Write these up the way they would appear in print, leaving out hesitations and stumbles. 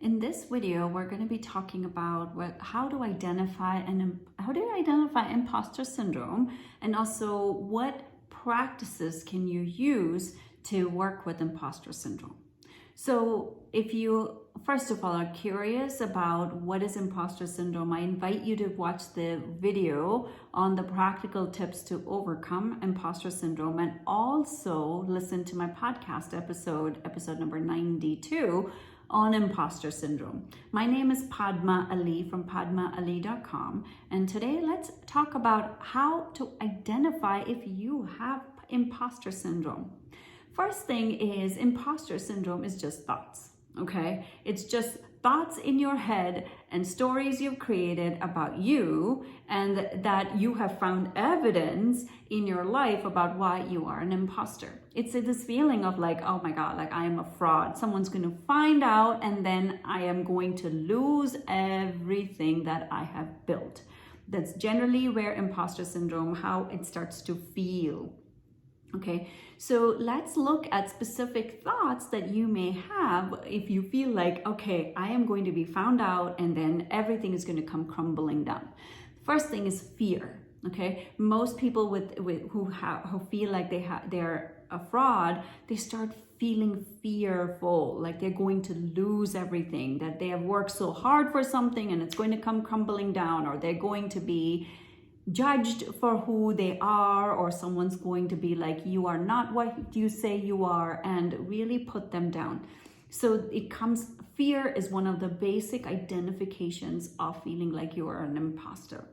In this video, we're going to be talking about how to identify imposter syndrome, and also what practices can you use to work with imposter syndrome. So if you, first of all, are curious about what is imposter syndrome, I invite you to watch the video on the practical tips to overcome imposter syndrome, and also listen to my podcast episode number 92 on imposter syndrome. My name is Padma Ali from padmaali.com, and today let's talk about how to identify if you have imposter syndrome. First thing is, imposter syndrome is just thoughts, okay? It's just thoughts in your head and stories you've created about you, and that you have found evidence in your life about why you are an imposter. It's this feeling of like, oh my God, like I am a fraud. Someone's going to find out, and then I am going to lose everything that I have built. That's generally where imposter syndrome, how it starts to feel. Okay, so let's look at specific thoughts that you may have if you feel like, okay, I am going to be found out and then everything is going to come crumbling down. First thing is fear. Okay, most people who feel like they're a fraud, they start feeling fearful, like they're going to lose everything, that they have worked so hard for something and it's going to come crumbling down, or they're going to be judged for who they are, or someone's going to be like, you are not what you say you are, and really put them down. So fear is one of the basic identifications of feeling like you are an imposter.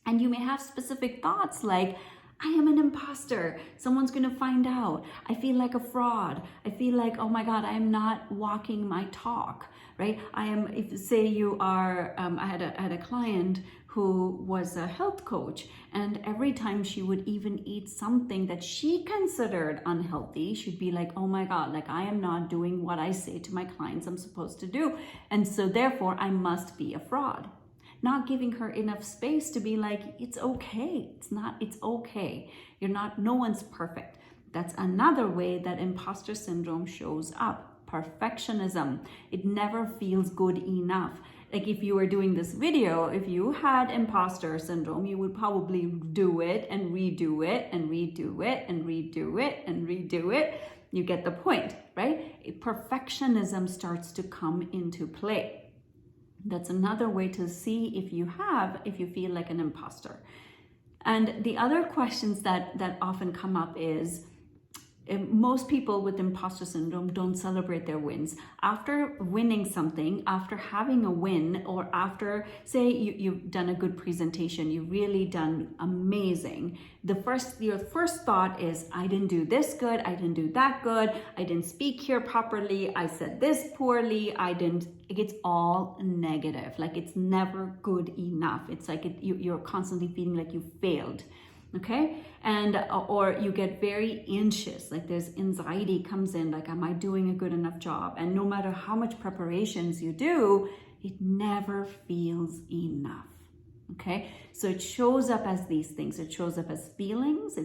And you may have specific thoughts like, I am an imposter. Someone's going to find out. I feel like a fraud. I feel like, oh my God, I am not walking my talk, right? If say you are, I had a client who was a health coach, and every time she would even eat something that she considered unhealthy, she'd be like, oh my God, like I am not doing what I say to my clients I'm supposed to do. And so therefore I must be a fraud. Not giving her enough space to be like, it's okay. It's okay. No one's perfect. That's another way that imposter syndrome shows up. Perfectionism. It never feels good enough. Like if you were doing this video, if you had imposter syndrome, you would probably do it and redo it and redo it and redo it and redo it. You get the point, right? Perfectionism starts to come into play. That's another way to see if you feel like an imposter. And the other questions that often come up is, most people with imposter syndrome don't celebrate their wins. After winning something, after having a win, or after, say you've done a good presentation, you've really done amazing. Your first thought is, I didn't do this good, I didn't do that good, I didn't speak here properly, I said this poorly, it's all negative. Like it's never good enough. It's like you're constantly feeling like you failed. Okay, and or you get very anxious, like there's anxiety comes in, like, am I doing a good enough job? And no matter how much preparations you do, it never feels enough. Okay, so it shows up as these things. It shows up as feelings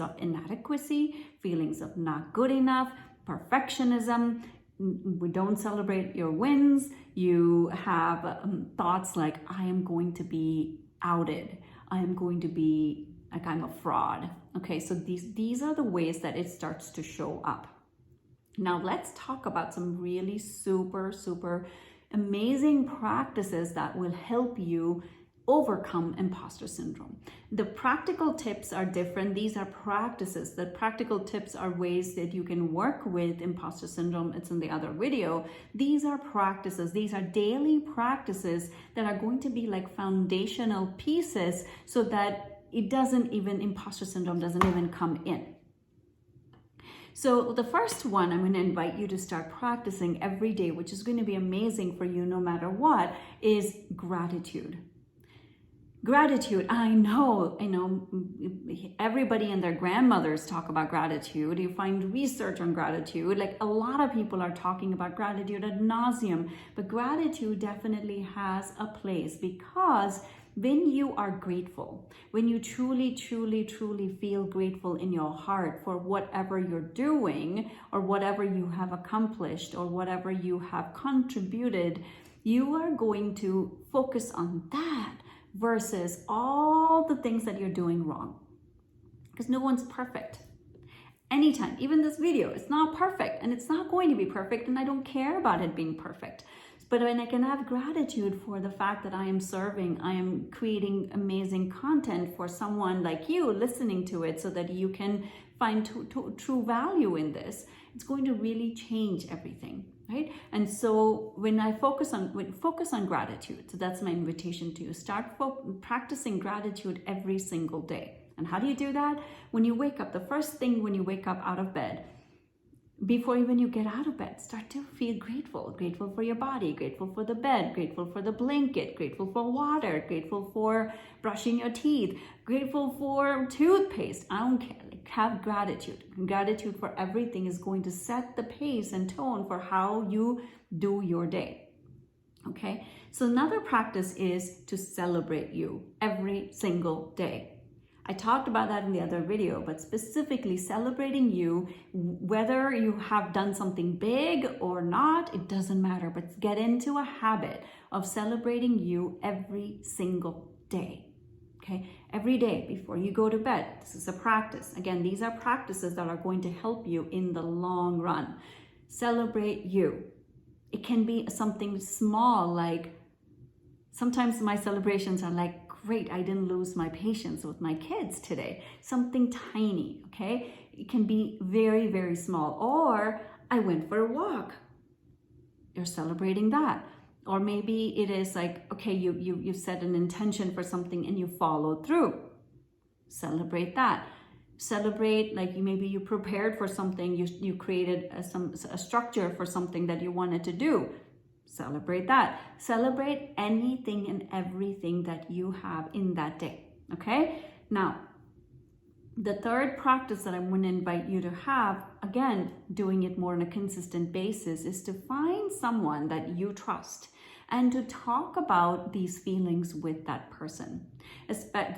of inadequacy, feelings of not good enough, perfectionism. We don't celebrate your wins. You have thoughts like, I am going to be outed. I am going to be like I'm a fraud. Okay, so these are the ways that it starts to show up. Now let's talk about some really super amazing practices that will help you overcome imposter syndrome. The practical tips are different. These are practices. The practical tips are ways that you can work with imposter syndrome. It's in the other video. These are practices. These are daily practices that are going to be like foundational pieces so that imposter syndrome doesn't even come in. So the first one, I'm going to invite you to start practicing every day, which is going to be amazing for you no matter what, is gratitude. Gratitude, I know everybody and their grandmothers talk about gratitude. You find research on gratitude. Like a lot of people are talking about gratitude ad nauseum, but gratitude definitely has a place because When you are grateful, when you truly, truly, truly feel grateful in your heart for whatever you're doing or whatever you have accomplished or whatever you have contributed, you are going to focus on that versus all the things that you're doing wrong. Because no one's perfect. Anytime, even this video, it's not perfect and it's not going to be perfect, and I don't care about it being perfect. But when I can have gratitude for the fact that I am serving, I am creating amazing content for someone like you listening to it so that you can find true value in this, it's going to really change everything, right? And so when I focus on gratitude, so that's my invitation to you, start practicing gratitude every single day. And how do you do that? When you wake up, the first thing when you wake up out of bed, before even you get out of bed, start to feel grateful. Grateful for your body, grateful for the bed, grateful for the blanket, grateful for water, grateful for brushing your teeth, grateful for toothpaste. I don't care. Like, have gratitude. Gratitude for everything is going to set the pace and tone for how you do your day. Okay? So another practice is to celebrate you every single day. I talked about that in the other video, but specifically celebrating you, whether you have done something big or not, it doesn't matter, but get into a habit of celebrating you every single day, okay? Every day before you go to bed. This is a practice. Again, these are practices that are going to help you in the long run. Celebrate you. It can be something small, like sometimes my celebrations are like, great, I didn't lose my patience with my kids today. Something tiny, okay? It can be very, very small. Or I went for a walk. You're celebrating that. Or maybe it is like, okay, you set an intention for something and you followed through. Celebrate that. Celebrate, like maybe you prepared for something, you created a structure for something that you wanted to do. Celebrate that. Celebrate anything and everything that you have in that day. Okay? Now, the third practice that I'm going to invite you to have, again, doing it more on a consistent basis, is to find someone that you trust and to talk about these feelings with that person,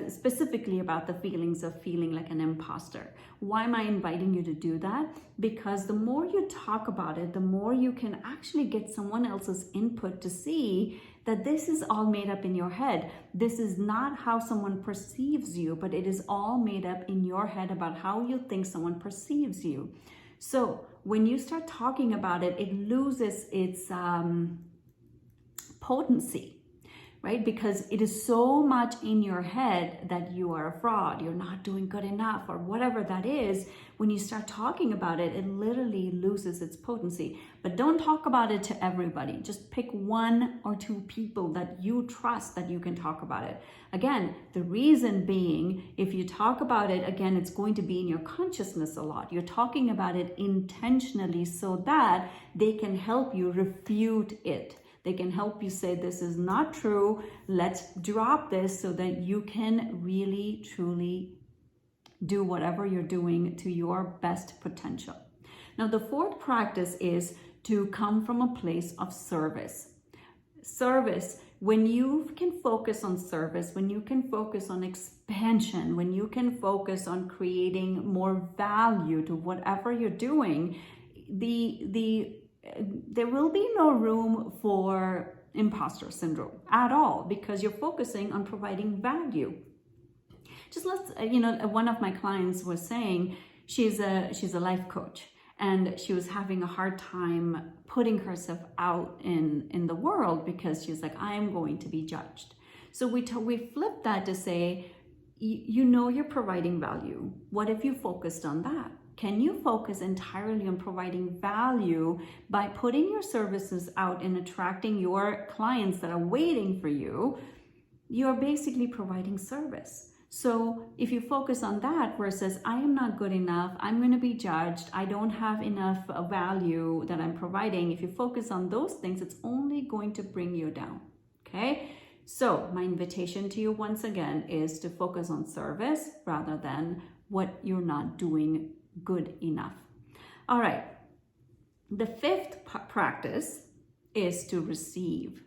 specifically about the feelings of feeling like an imposter. Why am I inviting you to do that? Because the more you talk about it, the more you can actually get someone else's input to see that this is all made up in your head. This is not how someone perceives you, but it is all made up in your head about how you think someone perceives you. So when you start talking about it, it loses its potency, right? Because it is so much in your head that you are a fraud, you're not doing good enough, or whatever that is. When you start talking about it, it literally loses its potency. But don't talk about it to everybody. Just pick one or two people that you trust that you can talk about it. Again, the reason being, if you talk about it, again, it's going to be in your consciousness a lot. You're talking about it intentionally so that they can help you refute it. They can help you say, this is not true. Let's drop this so that you can really, truly do whatever you're doing to your best potential. Now, the fourth practice is to come from a place of service. Service, when you can focus on service, when you can focus on expansion, when you can focus on creating more value to whatever you're doing, there will be no room for imposter syndrome at all, because you're focusing on providing value. Just one of my clients was saying she's a life coach, and she was having a hard time putting herself out in the world because she's like, I am going to be judged. So we flipped that to say, you're providing value. What if you focused on that? Can you focus entirely on providing value by putting your services out and attracting your clients that are waiting for you? You're basically providing service. So if you focus on that versus I am not good enough, I'm going to be judged, I don't have enough value that I'm providing. If you focus on those things, it's only going to bring you down. Okay? So my invitation to you once again is to focus on service rather than what you're not doing good enough. All right. The fifth practice is to receive.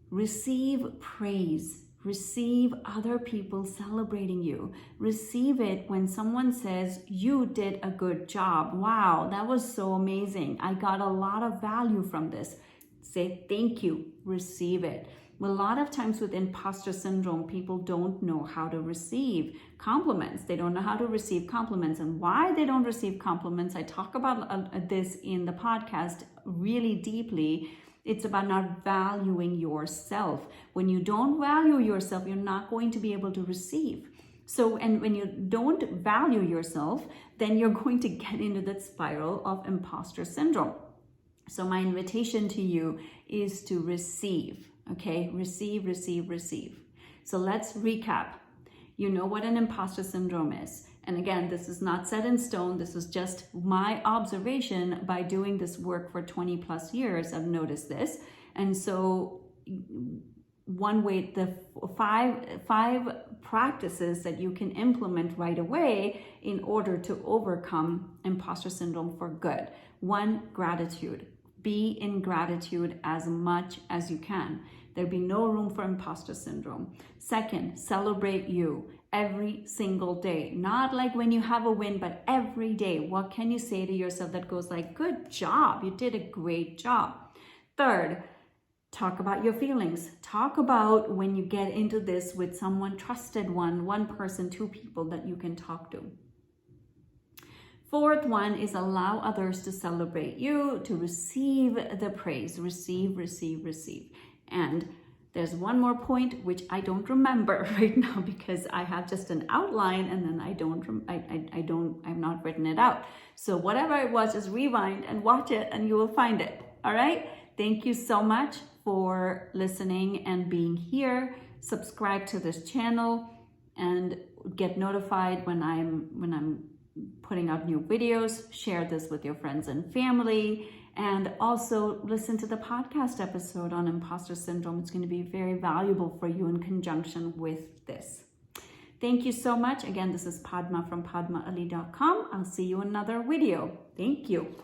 Receive praise Receive other people celebrating you. Receive it when someone says, you did a good job. Wow, that was so amazing. I got a lot of value from this. Say thank you. Receive it. A lot of times with imposter syndrome, people don't know how to receive compliments. They don't know how to receive compliments. And why they don't receive compliments, I talk about this in the podcast really deeply. It's about not valuing yourself. When you don't value yourself, you're not going to be able to receive. So, and when you don't value yourself, then you're going to get into that spiral of imposter syndrome. So my invitation to you is to receive, okay? Receive, receive, receive. So let's recap. You know what an imposter syndrome is. And again, this is not set in stone. This is just my observation by doing this work for 20 plus years. I've noticed this. And so one way, the five practices that you can implement right away in order to overcome imposter syndrome for good. 1, gratitude. Be in gratitude as much as you can. There'll be no room for imposter syndrome. 2, celebrate you every single day. Not like when you have a win, but every day. What can you say to yourself that goes like, good job, you did a great job. 3, talk about your feelings. Talk about when you get into this with someone trusted, one person, 2 people that you can talk to. 4th one is allow others to celebrate you, to receive the praise. Receive, receive, receive. And there's one more point which I don't remember right now because I have just an outline and then I've not written it out. So whatever it was, just rewind and watch it and you will find it. All right. Thank you so much for listening and being here. Subscribe to this channel and get notified when I'm putting out new videos. Share this with your friends and family. And also listen to the podcast episode on imposter syndrome. It's going to be very valuable for you in conjunction with this. Thank you so much. Again, this is Padma from padmaali.com. I'll see you in another video. Thank you.